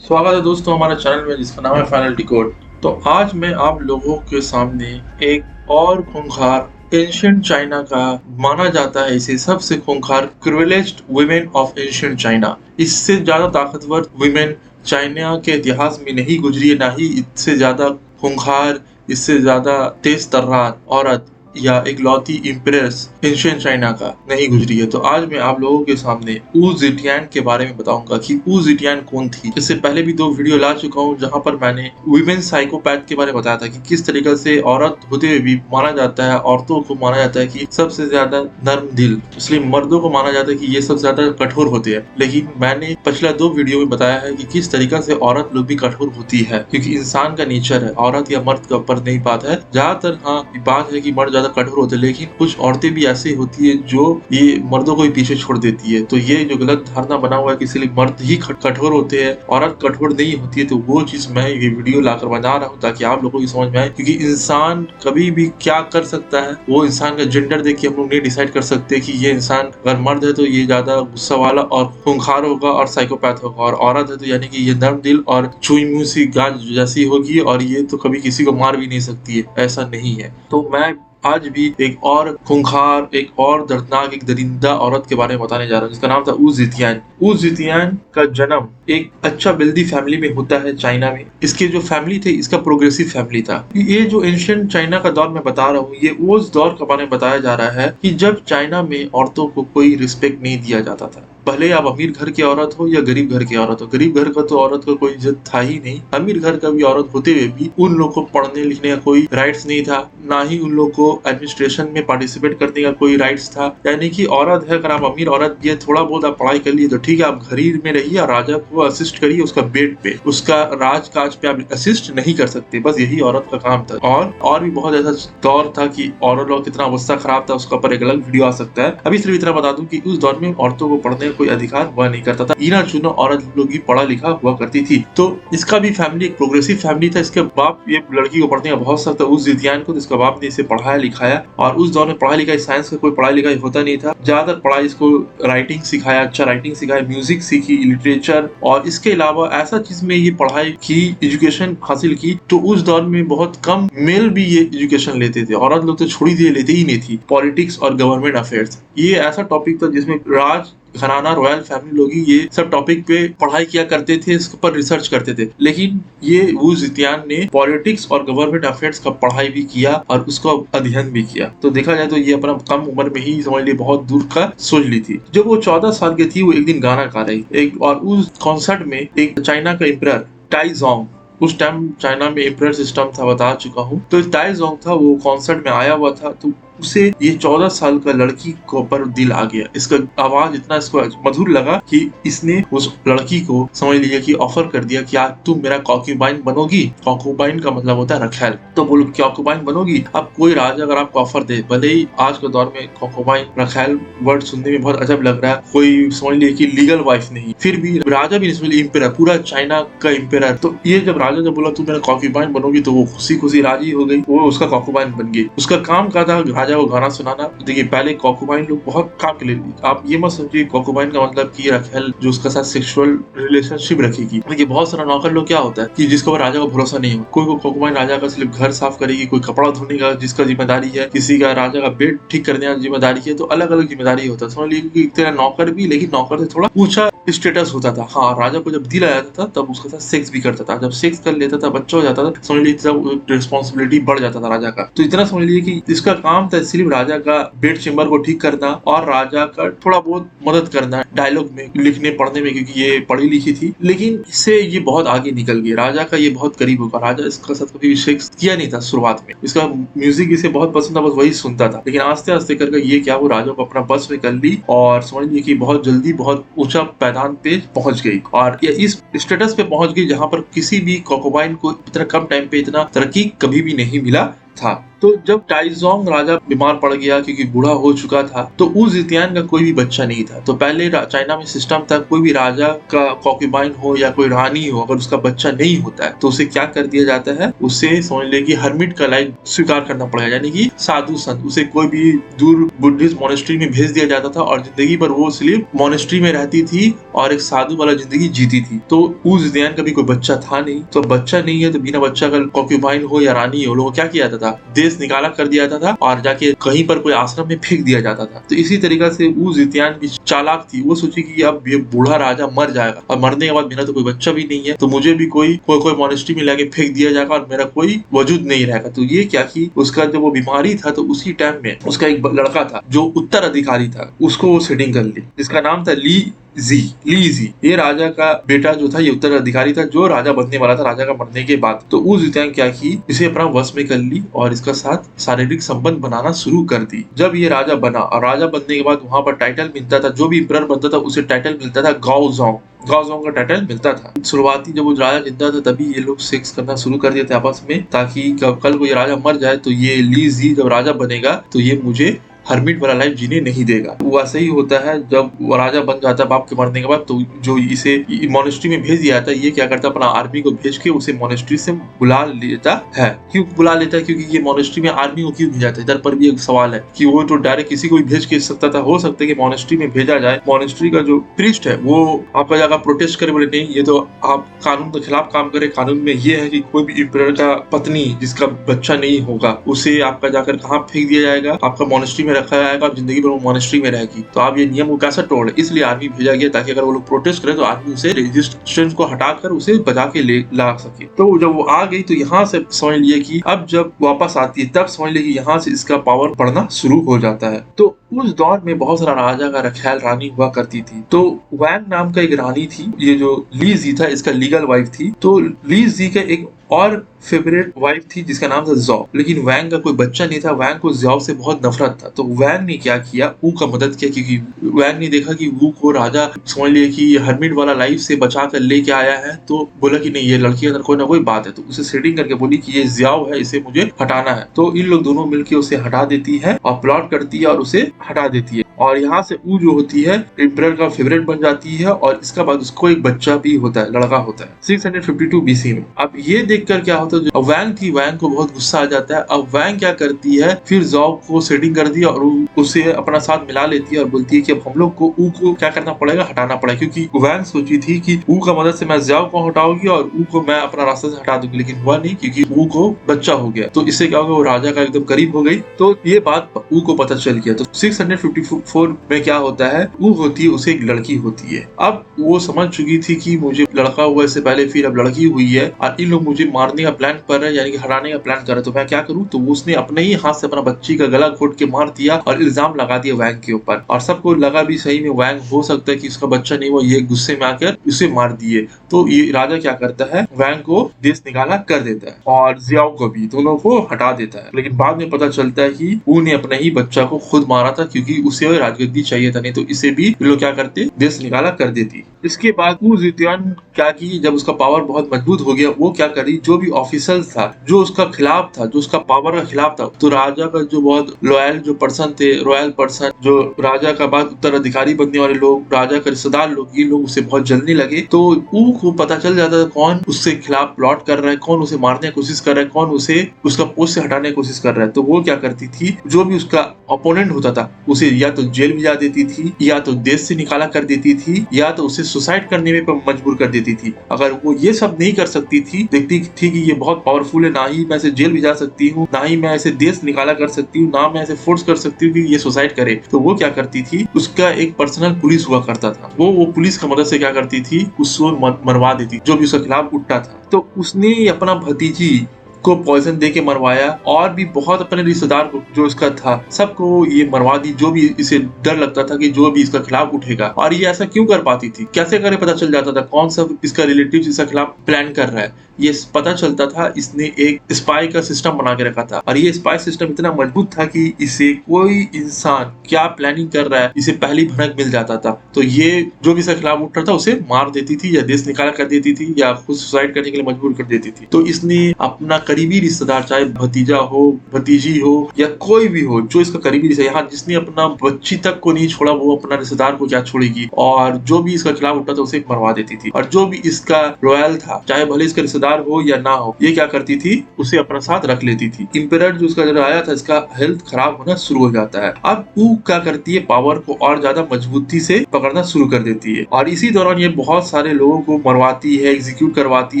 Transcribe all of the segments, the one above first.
स्वागत है दोस्तों हमारे चैनल में जिसका नाम है फाइनल डिकोड। तो आज मैं आप लोगों के सामने एक और खूंखार एंशिएंट चाइना का माना जाता है इसे सबसे खूंखार privileged women of ancient China. इससे ज्यादा ताकतवर वुमेन चाइना के इतिहास में नहीं गुजरी है, ना ही इससे ज्यादा खूंखार, इससे ज्यादा तेज तर्रार औरत या एक लौती इम्प्रेस एंशिएंट चाइना का नहीं गुजरी है। तो आज मैं आप लोगों के सामने ऊ ज़ेटियान के बारे में बताऊंगा कि ऊ ज़ेटियान कौन थी। इससे पहले भी 2 वीडियो ला चुका हूं जहां पर मैंने वुमेन साइकोपैथ के बारे में बताया था कि किस तरीके से औरत होते हुए भी माना जाता है, औरतों को माना जाता है कि सबसे ज्यादा नर्म दिल, इसलिए मर्दों को माना जाता है कि ये सबसे ज्यादा कठोर होते हैं। लेकिन मैंने पिछला 2 वीडियो में बताया है कि किस तरीके से औरत लोग भी कठोर होती है, क्योंकि इंसान का नेचर है, औरत या मर्द के ऊपर नहीं बात है। ज्यादातर हाँ बात है कि मर्द ज्यादा कठोर होते हैं, लेकिन कुछ औरतें भी ऐसी होती है जो ये मर्दों को ही पीछे छोड़ देती है। तो ये जो गलत धारणा बना हुआ है कि सिर्फ मर्द ही कठोर होते हैं, औरत कठोर नहीं होती है, तो वो चीज मैं ये वीडियो लाकर बना रहा हूँ ताकि आप लोगों की समझ में आए। क्योंकि इंसान कभी भी क्या कर सकता है, वो इंसान का जेंडर देख के हम लोग नहीं डिसाइड कर सकते कि ये इंसान अगर मर्द है तो ये ज्यादा गुस्सा वाला और खूंखार होगा और साइकोपैथ होगा, और औरत है तो यानी कि ये नर्म दिल और चुई मुंह सी गाज जैसी होगी, और ये तो कभी किसी को मार भी नहीं सकती है। ऐसा नहीं है। तो मैं आज भी एक और खूंखार, एक और दर्दनाक, एक दरिंदा औरत के बारे में बताने जा रहा हूँ जिसका नाम था ऊ ज़ेटियान। ऊ ज़ेटियान का जन्म एक अच्छा वेल्दी फैमिली में होता है चाइना में। इसके जो फैमिली थे, इसका प्रोग्रेसिव फैमिली था। ये जो एंशिएंट चाइना का दौर मैं बता रहा हूँ, ये उस दौर के बारे में बताया जा रहा है कि जब चाइना में औरतों को कोई रिस्पेक्ट नहीं दिया जाता था। भले आप अमीर घर की औरत हो या गरीब घर की औरत हो, गरीब घर का तो औरत को कोई इज्जत था ही नहीं। अमीर घर का भी औरत होते हुए भी उन लोग को पढ़ने लिखने का कोई राइट्स नहीं था, ना ही उन लोग को एडमिनिस्ट्रेशन में पार्टिसिपेट करने का कोई राइट्स था। यानी कि औरत है, अगर आप अमीर औरत भी है, थोड़ा बहुत आप पढ़ाई कर लिए तो ठीक है, आप घर ही में रहिए और राजा को असिस्ट करिए उसका बेड पे, उसका राजकाज पे आप असिस्ट नहीं कर सकते। बस यही औरत का काम था। और भी बहुत ऐसा दौर था कि औरत लोग कितना अवस्था खराब था, उसका ऊपर एक अलग वीडियो आ सकता है। अभी सिर्फ इतना बता दूं कि उस दौर में औरतों को पढ़ने का कोई अधिकार हुआ नहीं करता था। गिना चुना औरत लोग ही पढ़ा लिखा हुआ करती थी। तो इसका भी फैमिली एक प्रोग्रेसिव फैमिली था। इसके बाप ये लड़की को पढ़ने का बहुत शौक था, उस ज़ेटियान को, इसका बाप ने इसे पढ़ाया लिखाया। और उस दौर में पढ़ाई लिखाई, साइंस का कोई पढ़ाई लिखाई होता नहीं था। ज्यादातर पढ़ाई इसको राइटिंग सिखाया, अच्छा राइटिंग सिखाया, म्यूजिक सीखी, लिटरेचर, और इसके अलावा ऐसा चीज में ये पढ़ाई की, एजुकेशन हासिल की। तो उस दौर में बहुत कम मेल भी ये एजुकेशन लेते थे, औरत लोग तो छोड़ी दिए, लेते ही नहीं थी। पॉलिटिक्स और गवर्नमेंट अफेयर्स ये ऐसा टॉपिक था जिसमें राज घराना, रॉयल फैमिली लोग ही ये सब टॉपिक पे पढ़ाई किया करते थे, इसके ऊपर रिसर्च करते थे। लेकिन ये ऊ ज़ेटियान ने पॉलिटिक्स और गवर्नमेंट अफेयर्स का पढ़ाई भी किया और उसका अध्ययन भी किया। तो देखा जाए तो ये अपना कम उम्र में ही समझ लिए बहुत दूर का सोच ली थी। जब वो 14 साल की थी, वो एक दिन गाना गा रही एक, और उस कॉन्सर्ट में एक चाइना का एम्परर टाइजोंग, उस टाइम चाइना में एम्परर सिस्टम था, बता चुका हूँ। तो टाइजोंग था, वो कॉन्सर्ट में आया हुआ था। तो उसे ये 14 साल का लड़की के ऊपर दिल आ गया। इसका आवाज इतना इसको मधुर लगा कि इसने उस लड़की को समझ लिया कि ऑफर कर दिया कि आज तुम मेरा कॉन्क्यूबाइन बनोगी। कॉन्क्यूबाइन का मतलब होता है रखैल। तो बोलो कॉन्क्यूबाइन बनोगी। अब कोई राजा अगर आपको ऑफर दे, भले ही आज के दौर में कॉन्क्यूबाइन रखैल वर्ड सुनने में बहुत अजब लग रहा है, कोई समझ लिया कि लीगल वाइफ नहीं, फिर भी राजा भी नहीं, इम्पेरर, पूरा चाइना का इम्पेरर। तो ये जब राजा जब बोला तुम मेरा कॉन्क्यूबाइन बनोगी, तो वो खुशी खुशी राजी हो गई, वो उसका कॉन्क्यूबाइन बन गई। उसका काम क्या था, राजा को गाना सुनाना। देखिए पहले कॉन्क्यूबाइन लोग बहुत काम के लिए, आप ये मत समझिए कॉन्क्यूबाइन का मतलब कि रखेल जो उसका साथ सेक्सुअल रिलेशनशिप रखेगी। देखिए बहुत सारा नौकर लोग क्या होता है कि जिसके ऊपर राजा को भरोसा नहीं हो। कोई कॉन्क्यूबाइन राजा का सिर्फ घर साफ करेगी, कोई कपड़ा धोने का जिसका जिम्मेदारी है, किसी का राजा का बेड ठीक करने का जिम्मेदारी है। तो अलग अलग जिम्मेदारी होता है। समझ लीजिए कि तेरा नौकर भी, लेकिन नौकर से थोड़ा ऊंचा स्टेटस होता था। हाँ, राजा को जब दिल आ जाता था तब उसके साथ सेक्स भी करता था। जब सेक्स कर लेता था, बच्चा हो जाता था, समझ लीजिए तब रिस्पॉन्सिबिलिटी बढ़ जाता था राजा का। तो इतना समझ लीजिए कि इसका काम था सिर्फ राजा का बेड चेम्बर को ठीक करना और राजा का थोड़ा बहुत मदद करना डायलॉग में, लिखने पढ़ने में, क्योंकि ये पढ़ी लिखी थी। लेकिन इससे ये बहुत आगे निकल गई। राजा का ये बहुत करीब होगा। राजा इसका साथ कभी सेक्स किया नहीं था शुरुआत में। इसका म्यूजिक इसे बहुत पसंद था, बस वही सुनता था। लेकिन आस्ते आस्ते करके ये क्या, वो राजा को अपना बस में कर ली और समझ लीजिए कि बहुत जल्दी बहुत ऊंचा पैदान पे पहुंच गई। और ये इस स्टेटस पे पहुंच गई जहां पर किसी भी कॉन्क्यूबाइन को इतना कम टाइम पे इतना तरक्की कभी भी नहीं मिला था। तो जब टाइजोंग राजा बीमार पड़ गया क्योंकि बूढ़ा हो चुका था, तो ऊ जितियान का कोई भी बच्चा नहीं था। तो पहले चाइना में सिस्टम था, कोई भी राजा का कॉन्क्यूबाइन हो या कोई रानी हो, अगर उसका बच्चा नहीं होता है तो उसे क्या कर दिया जाता है, उसे समझ ले कि हर्मिट का लाइफ स्वीकार करना पड़ेगा, यानी कि साधु संत। उसे कोई भी दूर बुद्धिस्ट मोनेस्ट्री में भेज दिया जाता था और जिंदगी भर वो सिर्फ मोनेस्ट्री में रहती थी और एक साधु वाला जिंदगी जीती थी। तो ऊ जितियान का भी कोई बच्चा था नहीं, तो बच्चा नहीं है तो बिना बच्चा का कॉन्क्यूबाइन हो या रानी हो, लोगों को क्या किया जाता था, देश निकाला कर दिया जाता था और जाके कहीं पर कोई आश्रम में फेंक दिया जाता था। तो इसी तरीका से ऊ जितियान भी चालाक थी, वो सोची कि अब ये बूढ़ा राजा मर जाएगा और मरने के बाद मेरा तो कोई बच्चा भी नहीं है, तो मुझे भी कोई मोनेस्ट्री में लाके फेंक दिया जाएगा और मेरा कोई वजूद नहीं रहेगा। तो ये क्या की, उसका जब वो बीमारी था तो उसी टाइम में उसका एक लड़का था जो उत्तराधिकारी था, उसको वो सेटिंग कर ली, जिसका नाम था ली जी। ये राजा का बेटा जो था, ये उत्तराधिकारी था जो राजा बनने वाला था राजा का मरने के बाद। तो ऊ जितियान क्या की, इसे अपना वश में कर ली और इसका साथ शारीरिक संबंध बनाना शुरू कर दी। जब ये राजा बना और राजा बनने के बाद वहां पर टाइटल मिलता था, जो भी इंपरर बनता था उसे टाइटल मिलता था गाओजोंग का टाइटल मिलता था। शुरुआती जब वो राजा जिंदा था तभी ये लोग सेक्स करना शुरू कर दिए थे आपस में, ताकि कल को ये राजा मर जाए तो ये ली जी जब राजा बनेगा तो ये मुझे हर्मिट वाला लाइफ जीने नहीं देगा। वैसे ही होता है, जब वो राजा बन जाता है बाप के मरने के बाद, तो जो इसे मोनेस्ट्री में भेज दिया जाता है, ये क्या करता है, अपना आर्मी को भेज के उसे मोनेस्ट्री से बुला लेता है। क्यों बुला लेता है, क्योंकि ये मोनेस्ट्री में आर्मी को क्यों भेजा था, इधर पर भी एक सवाल है कि वो तो डायरेक्ट किसी को भी भेज के सकता था। हो सकता है कि मोनेस्ट्री में भेजा जाए, मोनेस्ट्री का जो प्रीस्ट है वो आपका जगह प्रोटेस्ट करे, बोले नहीं ये तो आप कानून के खिलाफ काम करे, कानून में ये है कि कोई भी इंपरर का पत्नी जिसका बच्चा नहीं होगा उसे आपका जाकर कहाँ फेंक दिया जाएगा, आपका मोनेस्ट्री में रखा जाएगा, आप जिंदगी भर वो मोनेस्ट्री में रहेगी। तो आप ये नियम को कैसे तोड़, इसलिए आर्मी भेजा गया ताकि अगर वो लोग प्रोटेस्ट करें तो आर्मी उसे रेजिस्टेंस को हटाकर उसे बचा के ला सके। तो जब वो आ गई तो यहाँ से समझ लिए कि अब जब वापस आती है तब समझ लिए कि यहाँ से इसका पावर बढ़ना शुरू हो जाता है। तो उस दौर में बहुत सारा राजा का ख्याल रानी हुआ करती थी। तो वैंग नाम का एक रानी थी, ये जो ली जी था इसका लीगल वाइफ थी। तो ली जी का एक और फेवरेट वाइफ थी जिसका नाम था ज़ाओ, लेकिन वैंग का कोई बच्चा नहीं था। वैंग को ज़ाओ से बहुत नफरत था, तो वैंग ने क्या किया, वू का मदद किया, क्योंकि वैंग ने देखा कि वू को राजा समझ लिया कि हर्मिट वाला लाइफ से बचा कर लेके आया है, तो बोला कि नहीं ये लड़की के अंदर कोई ना कोई बात है, तो उसे सेटिंग करके बोली कि ये ज़ाओ है, इसे मुझे हटाना है। तो इन लोग दोनों मिलकर उसे हटा देती है और प्लॉट करती है और उसे हटा देती है। और यहाँ से ऊ जो होती है एम्परर का फेवरेट बन जाती है और इसके बाद उसको एक बच्चा भी होता है, लड़का होता है 652 बीसी में। अब ये देखकर क्या होता है, जो वैंग थी वैंग को बहुत गुस्सा आ जाता है। अब वैंग क्या करती है, फिर ज़ाओ को सेटिंग कर दिया और उसे अपना साथ मिला लेती है और बोलती है कि अब हम लोग को ऊ को क्या करना पड़ेगा, हटाना पड़ेगा, क्योंकि वैंग सोची थी कि ऊ का मदद से मैं ज़ाओ को हटाऊंगी और ऊ को मैं अपना रास्ते से हटा दूंगी, लेकिन हुआ नहीं क्योंकि ऊ को बच्चा हो गया। तो इससे क्या होगा, वो राजा का एकदम करीब हो गई। तो ये बात ऊ को पता चल गया। तो 654 में क्या होता है, ऊ होती है, उसे एक लड़की होती है। अब वो समझ चुकी थी कि मुझे लड़का हुआ इससे पहले, फिर अब लड़की हुई है और इन लोग मुझे मारने का प्लान कर रहे हैं, यानी कि हटाने का प्लान कर रहे हैं, तो मैं क्या करूं। तो उसने अपने ही हाथ से अपना बच्ची का गला घोट के मार दिया और इल्जाम लगा दिया वैंग के ऊपर। और सबको लगा भी सही में वैंग हो सकता है कि उसका बच्चा नहीं हुआ, ये गुस्से में आकर उसे मार दिए। तो ये राजा क्या करता है, वैंग को देश निकाला कर देता है और ज़ाओ को भी, दोनों को हटा देता है। लेकिन बाद में पता चलता है कि ऊ ने अपने ही बच्चा को खुद मारा था, क्योंकि उसे राजगद्दी चाहिए था, नहीं तो इसे भी लोग क्या करते, देश निकाला कर देती। इसके बाद ऊ जितियान क्या की, जब उसका पावर बहुत मजबूत हो गया, वो क्या करी, जो भी ऑफिसर था जो उसका खिलाफ था, जो उसका पावर का खिलाफ था, तो राजा का जो बहुत लॉयल जो पर्सन थे, रॉयल पर्सन, जो राजा का बाद उत्तराधिकारी बनने वाले लोग, राजा के रिश्तेदार लोग, ये लोग उसे बहुत जलने लगे। तो ऊ को पता चल जाता था कौन उससे खिलाफ प्लॉट कर रहा है, कौन उसे मारने की कोशिश कर रहा है, कौन उसे उसका पोस्ट से हटाने की कोशिश कर रहा है। तो वो क्या करती थी, जो भी उसका ओपोनेंट होता था उसे या तो जेल भिजा देती थी, या तो देश से निकाला कर देती थी, या तो उसे सुसाइड करने में मजबूर कर देती थी। अगर वो ये सब नहीं कर सकती थी, देखती थी कि ये बहुत पावरफुल है, ना ही मैं इसे जेल भिजा सकती हूँ, ना ही मैं इसे देश निकाला कर सकती हूँ, ना मैं इसे फोर्स कर सकती हूँ कि ये सुसाइड करे, तो वो क्या करती थी, उसका एक पर्सनल पुलिस हुआ करता था, वो पुलिस का मदद से क्या करती थी, उसको मरवा देती जो भी उसके खिलाफ उठता था। तो उसने अपना भतीजी को पॉइजन दे के मरवाया और भी बहुत अपने रिश्तेदार को जो इसका था सबको ये मरवा दी, जो भी इसे डर लगता था कि जो भी इसका खिलाफ उठेगा। और ये ऐसा क्यों कर पाती थी, कैसे करे पता चल जाता था कौन सा इसका रिलेटिव इसका खिलाफ प्लान कर रहा है, ये पता चलता था। इसने एक स्पाई का सिस्टम बना के रखा था और ये स्पाई सिस्टम इतना मजबूत था कि इसे कोई इंसान क्या प्लानिंग कर रहा है इसे पहली भनक मिल जाता था। तो ये जो भी इसके खिलाफ उठ रहा था उसे मार देती थी या देश निकाला कर देती थी या खुद सुसाइड करने के लिए मजबूर कर देती थी। तो इसने अपना करीबी रिश्तेदार, चाहे भतीजा हो, भतीजी हो या कोई भी हो, जो इसका करीबी रिश्तेदार, यहाँ जिसने अपना बच्ची तक को नहीं छोड़ा वो अपना रिश्तेदार को क्या छोड़ेगी। और जो भी इसका खिलाफ उठता था उसे मरवा देती थी। और जो भी इसका रॉयल था, चाहे भले इसका रिश्तेदार हो या ना हो, ये क्या करती थी, उसे अपना साथ रख लेती थी। इम्पेरर जो इसका जो आया था, इसका हेल्थ खराब होना शुरू हो जाता है। अब वो क्या करती है, पावर को और ज्यादा मजबूती से पकड़ना शुरू कर देती है। और इसी दौरान ये बहुत सारे लोगों को मरवाती है, एग्जीक्यूट करवाती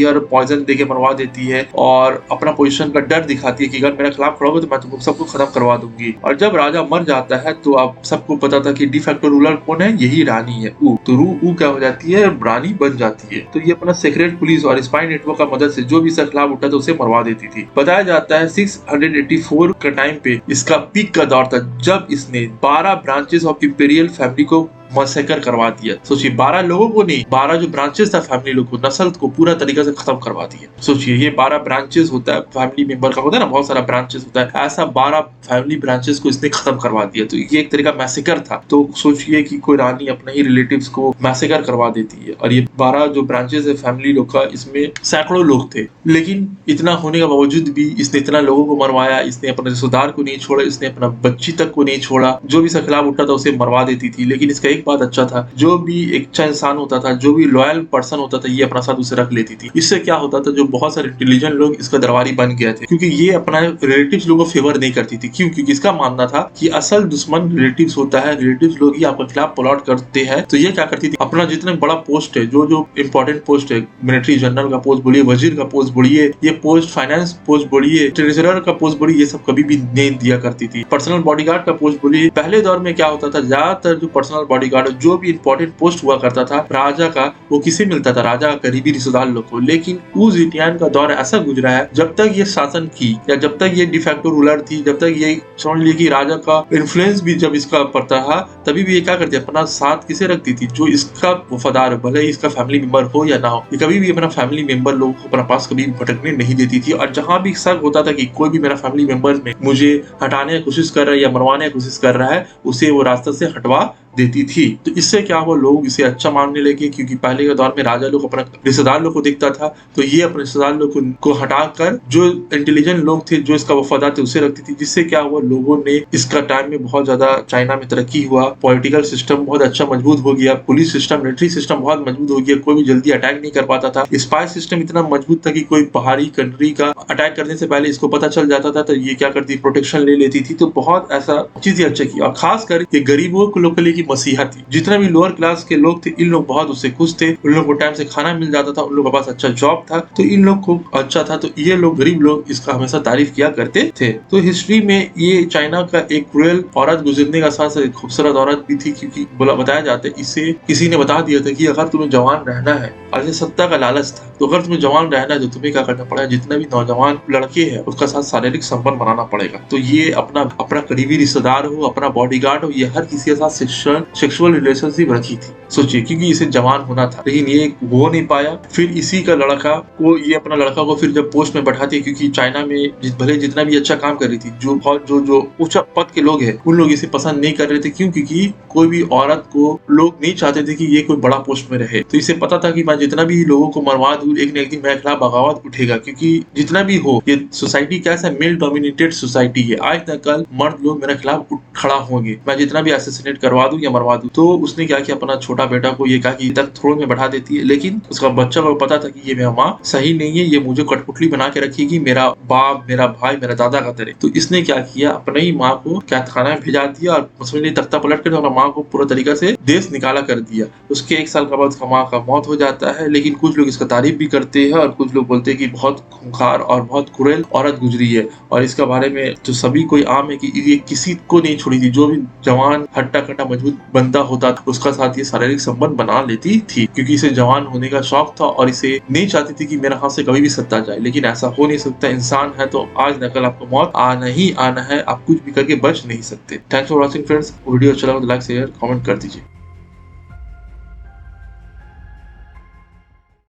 है और पॉइजन देके मरवा देती है। और अपना पोजीशन का डर दिखाती है कि अगर मेरे खिलाफ खड़ोगे तो मैं तुमको सबको खत्म करवा दूंगी। और जब राजा मर जाता है तो अब सबको पता था कि डिफैक्टो रूलर कौन है, यही रानी है ऊ। तो ऊ क्या हो जाती है, रानी बन जाती है। तो ये अपना सीक्रेट पुलिस और स्पाई नेटवर्क का मदद से जो भी इसके खिलाफ उठा था उसे मरवा देती थी। बताया जाता है 684 का टाइम पे इसका पीक का दौर था, जब इसने 12 ब्रांचेस ऑफ इंपीरियल फैमिली को मसैकर करवा दिया। सोचिए 12 लोगों को नहीं, 12 जो ब्रांचेस था फैमिली लोग को, नस्ल को पूरा तरीके से खत्म करवा दिया। सोचिए ये 12 ब्रांचेस होता है फैमिली मेंबर का, होता है ना बहुत सारा ब्रांचेस होता है, ऐसा 12 फैमिली ब्रांचेस को इसने खत्म करवा दिया। तो ये एक तरीका मैसेकर था। तो सोचिए कि कोई रानी अपने ही रिलेटिव्स को मैसेकर करवा देती है। और ये 12 जो ब्रांचेस है फैमिली लोग का, इसमें सैकड़ों लोग थे। लेकिन इतना होने के बावजूद भी इसने इतना लोगों को मरवाया, इसने अपने रिश्तेदार को नहीं छोड़ा, इसने अपना बच्ची तक को नहीं छोड़ा। जो भी इसके खिलाफ उठा था उसे मरवा देती थी। लेकिन इसका एक बात अच्छा था, जो भी एक अच्छा इंसान होता था, जो भी लॉयल पर्सन होता था, ये अपना साथ उसे रख लेती थी। इससे क्या होता था, जो बहुत सारे इंटेलिजेंट लोग इसका दरबारी बन गए थे, क्योंकि ये अपना रिलेटिव्स लोगों को फेवर नहीं करती थी। क्यों? क्योंकि इसका मानना था कि असल दुश्मन रिलेटिव्स होता है, रिलेटिव्स लोग ही आपके खिलाफ प्लॉट करते हैं। तो ये क्या करती थी, अपना जितना बड़ा पोस्ट है, जो जो इंपॉर्टेंट पोस्ट है, मिलिट्री जनरल का पोस्ट बोलिए, वजीर का पोस्ट बोलिए, ये पोस्ट फाइनेंस पोस्ट बोलिए, ट्रेजरर का पोस्ट बोलिए, ये सब कभी भी नहीं दिया करती थी। पर्सनल बॉडीगार्ड का पोस्ट बोलिए। पहले दौर में क्या होता था, ज्यादातर जो पर्सनल बॉडीगार्ड जो भी इंपॉर्टेंट पोस्ट हुआ करता था राजा का, वो किसे मिलता था, राजा का करीबी रिश्तेदार लोग को। लेकिन ऊ ज़ेटियान का दौर ऐसा गुजरा है, जब तक ये शासन की या जब तक ये डिफैक्टो रूलर थी, जब तक ये समझ लीजिए कि राजा का इन्फ्लुएंस भी जब इसका पड़ता था, तभी भी ये क्या करती, अपना साथ किसे रखती थी, जो इसका वफादार, भले ही इसका फैमिली मेंबर हो या ना हो, ये कभी भी अपना फैमिली मेंबर लोगों को अपना पास कभी भटकने नहीं देती थी। और जहां भी शक होता था कि कोई भी मेरा फैमिली मेंबर में मुझे हटाने की कोशिश कर रहा है या मरवाने की कोशिश कर रहा है, उसे वो रास्ते से हटवा देती थी। तो इससे क्या हुआ, लोग इसे अच्छा मानने लगे, क्योंकि पहले के दौर में राजा लोग अपना रिश्तेदार लोग को दिखता था, तो ये अपने रिश्तेदार लोग को हटाकर जो इंटेलिजेंट लोग थे, जो इसका वफादार थे, उसे रखती थी। जिससे क्या हुआ, लोगों ने इसका टाइम में बहुत ज्यादा चाइना में तरक्की हुआ, पॉलिटिकल सिस्टम बहुत अच्छा मजबूत हो गया, पुलिस सिस्टम, मिलिट्री सिस्टम बहुत मजबूत हो गया, कोई भी जल्दी अटैक नहीं कर पाता था। स्पाई सिस्टम इतना मजबूत था कि कोई पहाड़ी कंट्री का अटैक करने से पहले इसको पता चल जाता था, तो ये क्या करती, प्रोटेक्शन ले लेती थी। तो बहुत ऐसा चीजें अच्छा की। और खासकर ये गरीबों को लोग के लिए की मसीहा थी। जितना भी लोअर क्लास के लोग थे, इन लोग बहुत उससे खुश थे, उन लोगों को टाइम से खाना मिल जाता था, उन लोगों के पास अच्छा जॉब था, तो इन लोग को अच्छा था। तो ये लोग गरीब लोग इसका हमेशा तारीफ किया करते थे। तो हिस्ट्री में ये चाइना का एक क्रूएल औरत गुजरने का साथ एक खूबसूरत औरत भी थी, क्योंकि बताया जाता है इसे किसी ने बता दिया था कि अगर तुम्हें जवान रहना है, और सत्ता का लालच था, तो अगर तुम्हें जवान रहना है तो तुम्हें क्या करना पड़ेगा, जितना भी नौजवान लड़के हैं उसका साथ शारीरिक संबंध बनाना पड़ेगा। तो ये अपना करीबी रिश्तेदार हो, अपना बॉडीगार्ड हो, ये हर किसी के साथ सेक्सुअल रिलेशनशिप रखी थी। सोचिए, क्योंकि इसे जवान होना था, लेकिन ये हो नहीं पाया। फिर इसी का लड़का को, ये अपना लड़का को फिर जब पोस्ट में बैठाती है, क्योंकि चाइना में भले जितना भी अच्छा काम कर रही थी, जो उच्च पद के लोग हैं, उन लोग इसे पसंद नहीं कर रहे थे। क्यों? क्योंकि कोई भी औरत को लोग नहीं चाहते थे कि ये कोई बड़ा पोस्ट में रहे। तो इसे पता था कि मैं जितना भी लोगों को मरवा दूं, एक न एक दिन मेरे खिलाफ बगावत उठेगा। क्योंकि जितना भी हो, ये सोसाइटी कैसा मेल डोमिनेटेड सोसाइटी है, आज न कल मर्द लोग मेरे खिलाफ उठ खड़ा होंगे, मैं जितना भी असैसिनेट करवा दूं या मरवा दूं। तो उसने क्या किया, अपना छोटा बेटा को ये कहा कि इधर थ्रोन में बैठा देती है। लेकिन उसका बच्चा को पता था कि ये मेरा माँ सही नहीं है, ये मुझे कठपुतली बना के रखेगी, मेरा बाप, मेरा भाई, मेरा दादा का तरह। तो इसने क्या किया, अपने ही माँ को कैदखाना में भेजा दिया और उसमें तख्ता पलट कर अपना माँ को पूरा तरीका से देश निकाला कर दिया। उसके 1 साल के बाद उसका माँ का मौत हो जाता है। लेकिन कुछ लोग इसका तारीफ भी करते हैं और कुछ लोग बोलते हैं कि बहुत खूंखार और बहुत क्रूएल औरत गुजरी है। और इसका बारे में जो सभी कोई आम है कि ये किसी को नहीं छोड़ी थी। जो भी जवान हट्टा कट्टा मजबूत बंदा होता था, उसका साथ ये शारीरिक संबंध बना लेती थी, क्योंकि इसे जवान होने का शौक था और इसे नहीं चाहती थी कि मेरा हाथ से कभी भी सत्ता जाए। लेकिन ऐसा हो नहीं सकता, इंसान है तो आज न कल आपको मौत आना ही आना है, आप कुछ भी करके बच नहीं सकते। Thanks for watching friends. Video अच्छा लगा तो लाइक शेयर कमेंट कर दीजिए।